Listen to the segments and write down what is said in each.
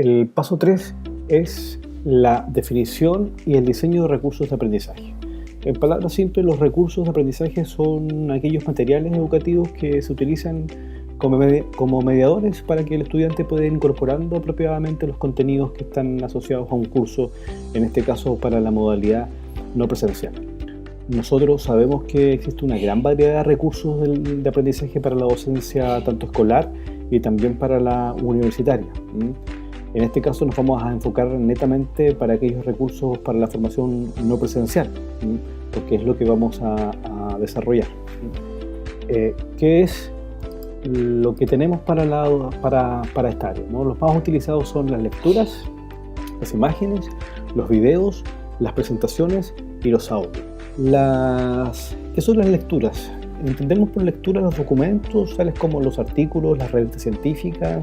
El paso 3 es la definición y el diseño de recursos de aprendizaje. En palabras simples, los recursos de aprendizaje son aquellos materiales educativos que se utilizan como mediadores para que el estudiante pueda ir incorporando apropiadamente los contenidos que están asociados a un curso, en este caso para la modalidad no presencial. Nosotros sabemos que existe una gran variedad de recursos de aprendizaje para la docencia tanto escolar y también para la universitaria. En este caso nos vamos a enfocar netamente para aquellos recursos para la formación no presencial, porque es lo que vamos a desarrollar. ¿Qué es lo que tenemos para esta área, ¿no? Los más utilizados son las lecturas, las imágenes, los videos, las presentaciones y los audios. ¿Qué son las lecturas? Entendemos por lectura los documentos, tales como los artículos, las revistas científicas,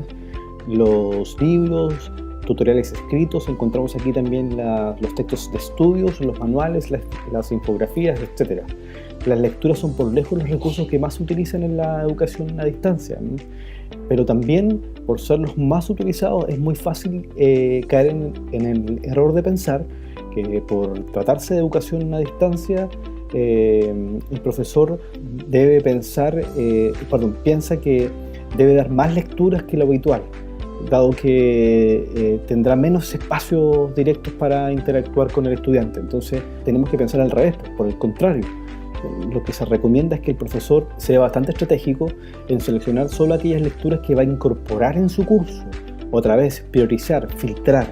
los libros, tutoriales escritos. Encontramos aquí también los textos de estudios, los manuales, las infografías, etc. Las lecturas son por lejos los recursos que más se utilizan en la educación a distancia, pero también, por ser los más utilizados, es muy fácil caer en el error de pensar que por tratarse de educación a distancia, el profesor piensa que debe dar más lecturas que lo habitual, dado que tendrá menos espacios directos para interactuar con el estudiante. Entonces tenemos que pensar al revés, por el contrario. Lo que se recomienda es que el profesor sea bastante estratégico en seleccionar solo aquellas lecturas que va a incorporar en su curso. Otra vez, priorizar, filtrar.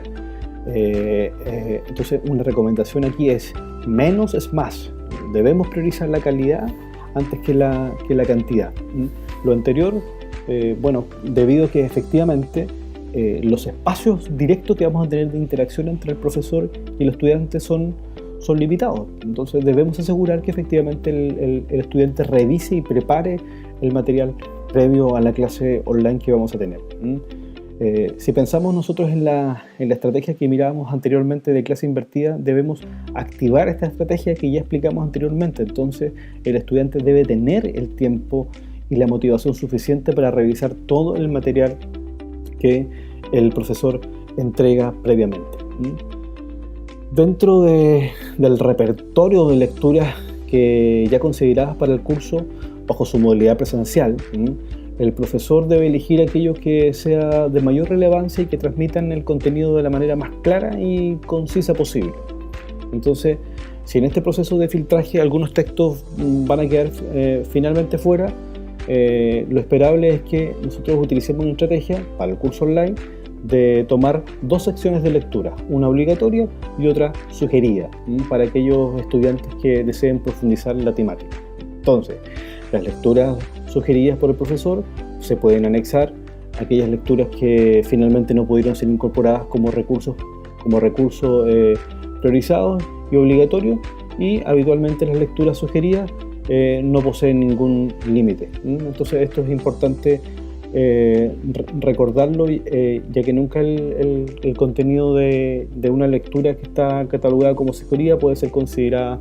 Entonces una recomendación aquí es menos es más. Debemos priorizar la calidad antes que la cantidad. Lo anterior, debido a que efectivamente los espacios directos que vamos a tener de interacción entre el profesor y el estudiante son limitados. Entonces debemos asegurar que efectivamente el estudiante revise y prepare el material previo a la clase online que vamos a tener. Si pensamos nosotros en la estrategia que mirábamos anteriormente de clase invertida, debemos activar esta estrategia que ya explicamos anteriormente. Entonces el estudiante debe tener el tiempo y la motivación suficiente para revisar todo el material que el profesor entrega previamente. Dentro del repertorio de lecturas que ya consideradas para el curso bajo su modalidad presencial, el profesor debe elegir aquellos que sea de mayor relevancia y que transmitan el contenido de la manera más clara y concisa posible. Entonces, si en este proceso de filtraje algunos textos van a quedar finalmente fuera, lo esperable es que nosotros utilicemos una estrategia para el curso online de tomar dos secciones de lectura, una obligatoria y otra sugerida, para aquellos estudiantes que deseen profundizar en la temática. Entonces, las lecturas sugeridas por el profesor se pueden anexar a aquellas lecturas que finalmente no pudieron ser incorporadas como recursos priorizados y obligatorios, y habitualmente las lecturas sugeridas no poseen ningún límite. Entonces esto es importante recordarlo, ya que nunca el contenido de una lectura que está catalogada como sugerida puede ser considerada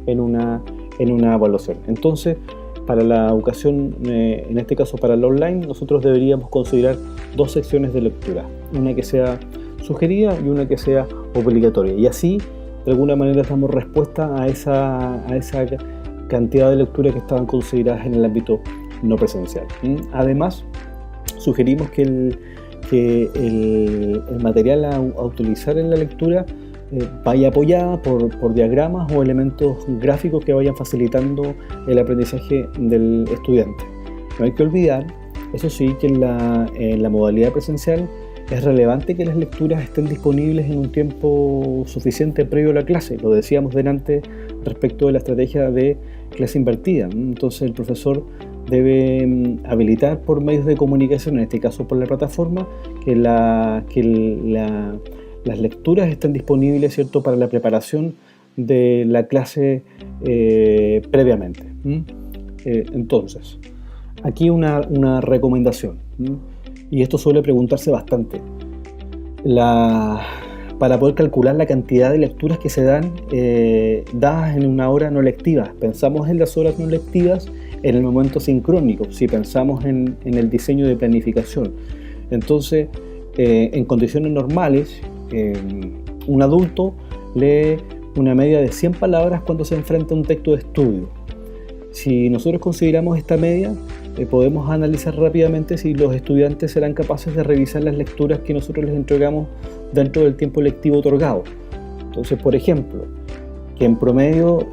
en una evaluación. Entonces, para la educación, en este caso para el online, nosotros deberíamos considerar dos secciones de lectura, una que sea sugerida y una que sea obligatoria, y así de alguna manera damos respuesta a esa cantidad de lecturas que estaban consideradas en el ámbito no presencial. Además, sugerimos que el material a utilizar en la lectura vaya apoyada por diagramas o elementos gráficos que vayan facilitando el aprendizaje del estudiante. No hay que olvidar, eso sí, que en la modalidad presencial es relevante que las lecturas estén disponibles en un tiempo suficiente previo a la clase. Lo decíamos delante respecto de la estrategia de clase invertida. Entonces el profesor debe habilitar por medios de comunicación, en este caso por la plataforma, que las lecturas estén disponibles, ¿cierto?, para la preparación de la clase previamente. Entonces, aquí una recomendación, y esto suele preguntarse bastante. Para poder calcular la cantidad de lecturas que se dan dadas en una hora no lectiva, pensamos en las horas no lectivas en el momento sincrónico, si pensamos en el diseño de planificación. Entonces, en condiciones normales, un adulto lee una media de 100 palabras cuando se enfrenta a un texto de estudio. Si nosotros consideramos esta media, podemos analizar rápidamente si los estudiantes serán capaces de revisar las lecturas que nosotros les entregamos dentro del tiempo lectivo otorgado. Entonces, por ejemplo, que en promedio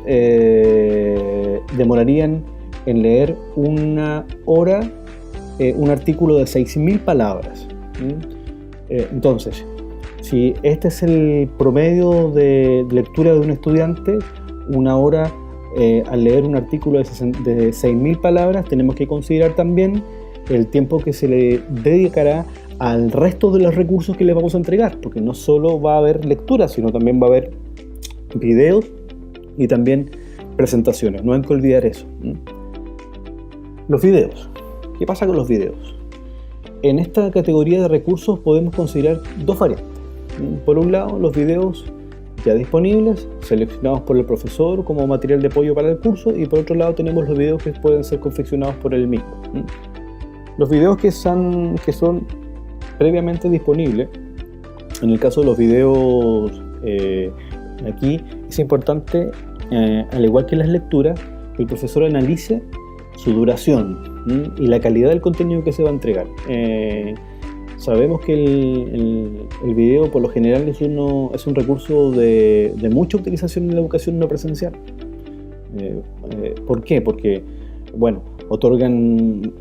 demorarían en leer una hora un artículo de 6.000 palabras. Entonces, si este es el promedio de lectura de un estudiante, una hora al leer un artículo de 6.000 palabras, tenemos que considerar también el tiempo que se le dedicará al resto de los recursos que le vamos a entregar, porque no solo va a haber lectura, sino también va a haber videos y también presentaciones. No hay que olvidar eso. Los videos. ¿Qué pasa con los videos? En esta categoría de recursos podemos considerar dos variantes. Por un lado, los videos ya disponibles, seleccionados por el profesor como material de apoyo para el curso, y por otro lado tenemos los videos que pueden ser confeccionados por él mismo. Los videos que son previamente disponibles, en el caso de los videos aquí es importante, al igual que las lecturas, que el profesor analice su duración y la calidad del contenido que se va a entregar. Sabemos que el video por lo general es un recurso de mucha utilización en la educación no presencial. ¿Por qué? Porque, bueno, otorgan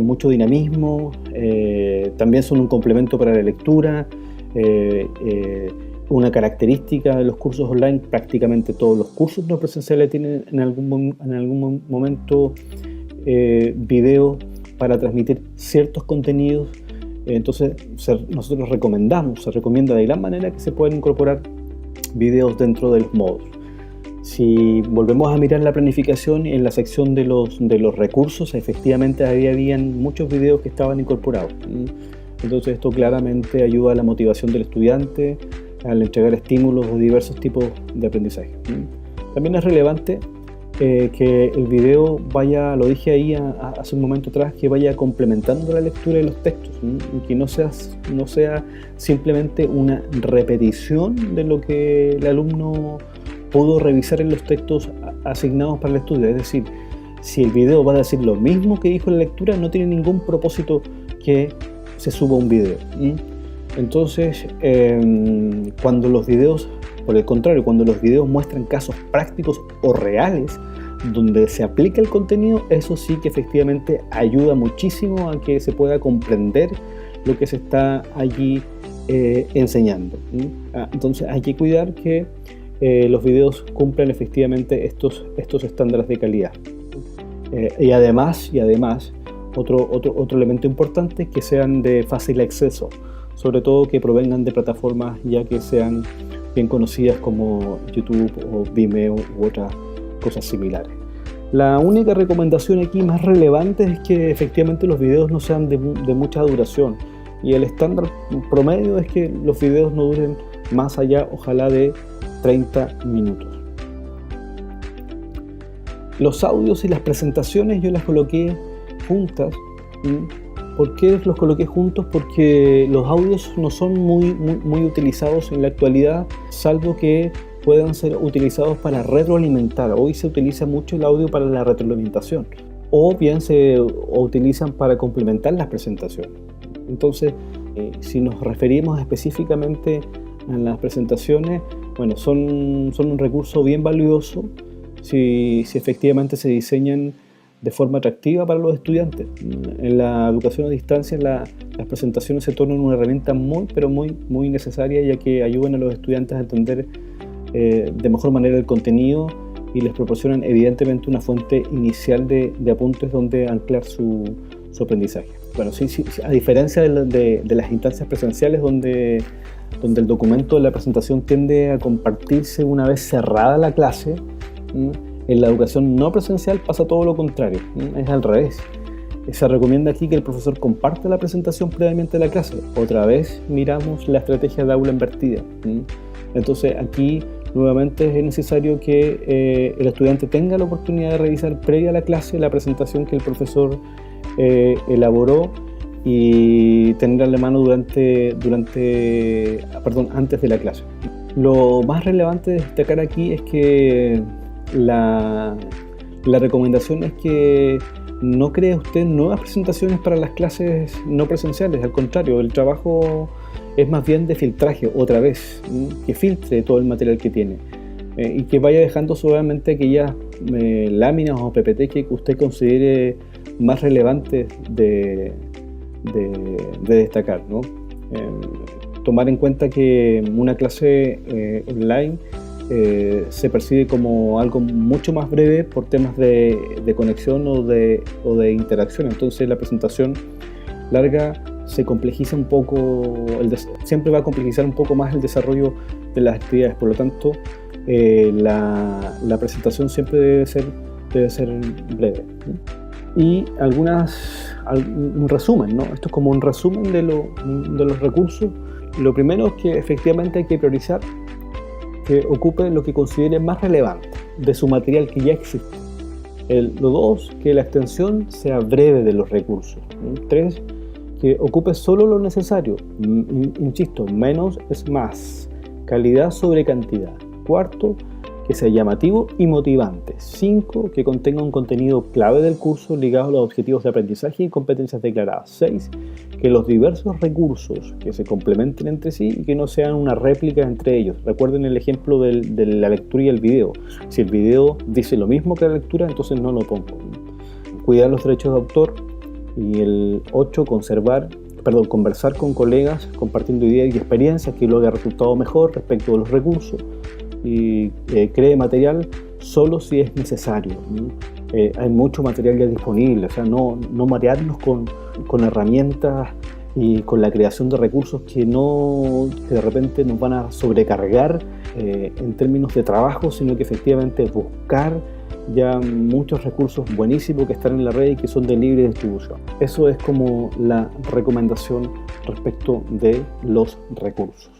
mucho dinamismo, también son un complemento para la lectura. Una característica de los cursos online, prácticamente todos los cursos no presenciales tienen en algún momento video para transmitir ciertos contenidos. Entonces nosotros se recomienda de gran manera que se puedan incorporar videos dentro de los módulos. Si volvemos a mirar la planificación en la sección de los recursos, efectivamente habían muchos videos que estaban incorporados. Entonces esto claramente ayuda a la motivación del estudiante al entregar estímulos de diversos tipos de aprendizaje. También es relevante que el video vaya, lo dije ahí hace un momento atrás, que vaya complementando la lectura de los textos, y que no sea simplemente una repetición de lo que el alumno pudo revisar en los textos asignados para el estudio. Es decir, si el video va a decir lo mismo que dijo en la lectura, no tiene ningún propósito que se suba un video. Entonces, cuando los videos, por el contrario, cuando los videos muestran casos prácticos o reales donde se aplica el contenido, eso sí que efectivamente ayuda muchísimo a que se pueda comprender lo que se está allí enseñando. Entonces hay que cuidar que los videos cumplan efectivamente estos estándares de calidad. Y además, otro elemento importante es que sean de fácil acceso, sobre todo que provengan de plataformas ya que sean bien conocidas como YouTube o Vimeo u otras cosas similares. La única recomendación aquí más relevante es que efectivamente los videos no sean de mucha duración, y el estándar promedio es que los videos no duren más allá, ojalá, de 30 minutos. Los audios y las presentaciones yo las coloqué juntas. ¿Por qué los coloqué juntos? Porque los audios no son muy utilizados en la actualidad, salvo que puedan ser utilizados para retroalimentar. Hoy se utiliza mucho el audio para la retroalimentación, o bien se utilizan para complementar las presentaciones. Entonces, si nos referimos específicamente a las presentaciones, bueno, son un recurso bien valioso si efectivamente se diseñan de forma atractiva para los estudiantes. En la educación a distancia las presentaciones se tornan una herramienta muy necesaria, ya que ayudan a los estudiantes a entender de mejor manera el contenido y les proporcionan evidentemente una fuente inicial de apuntes donde anclar su aprendizaje. Bueno, sí, a diferencia de las instancias presenciales donde el documento de la presentación tiende a compartirse una vez cerrada la clase, en la educación no presencial pasa todo lo contrario, es al revés. Se recomienda aquí que el profesor comparta la presentación previamente a la clase. Otra vez miramos la estrategia de aula invertida. Entonces aquí nuevamente es necesario que el estudiante tenga la oportunidad de revisar previa a la clase la presentación que el profesor elaboró, y tenerla en la mano antes de la clase. Lo más relevante de destacar aquí es que la recomendación es que no cree usted nuevas presentaciones para las clases no presenciales. Al contrario, el trabajo es más bien de filtraje, otra vez, que filtre todo el material que tiene y que vaya dejando solamente aquellas láminas o PPT que usted considere más relevantes de destacar, ¿no? Tomar en cuenta que una clase online se percibe como algo mucho más breve por temas de conexión o de interacción. Entonces la presentación larga se complejiza un poco, siempre va a complejizar un poco más el desarrollo de las actividades. Por lo tanto, la presentación siempre debe ser breve, ¿no? Y un resumen, ¿no? Esto es como un resumen de los recursos. Lo primero es que efectivamente hay que priorizar que ocupe lo que considere más relevante de su material que ya existe. Lo dos, que la extensión sea breve de los recursos. Tres, que ocupe solo lo necesario. Insisto, menos es más. Calidad sobre cantidad. Cuarto, que sea llamativo y motivante. 5. Que contenga un contenido clave del curso ligado a los objetivos de aprendizaje y competencias declaradas. 6. Que los diversos recursos que se complementen entre sí y que no sean una réplica entre ellos. Recuerden el ejemplo de la lectura y el video. Si el video dice lo mismo que la lectura, entonces no lo pongo. Cuidar los derechos de autor. Y el 8. Conversar con colegas compartiendo ideas y experiencias que lo haya resultado mejor respecto de los recursos. Y cree material solo si es necesario. Hay mucho material ya disponible, o sea, no marearnos con herramientas y con la creación de recursos que de repente nos van a sobrecargar en términos de trabajo, sino que efectivamente buscar ya muchos recursos buenísimos que están en la red y que son de libre distribución. Eso es como la recomendación respecto de los recursos.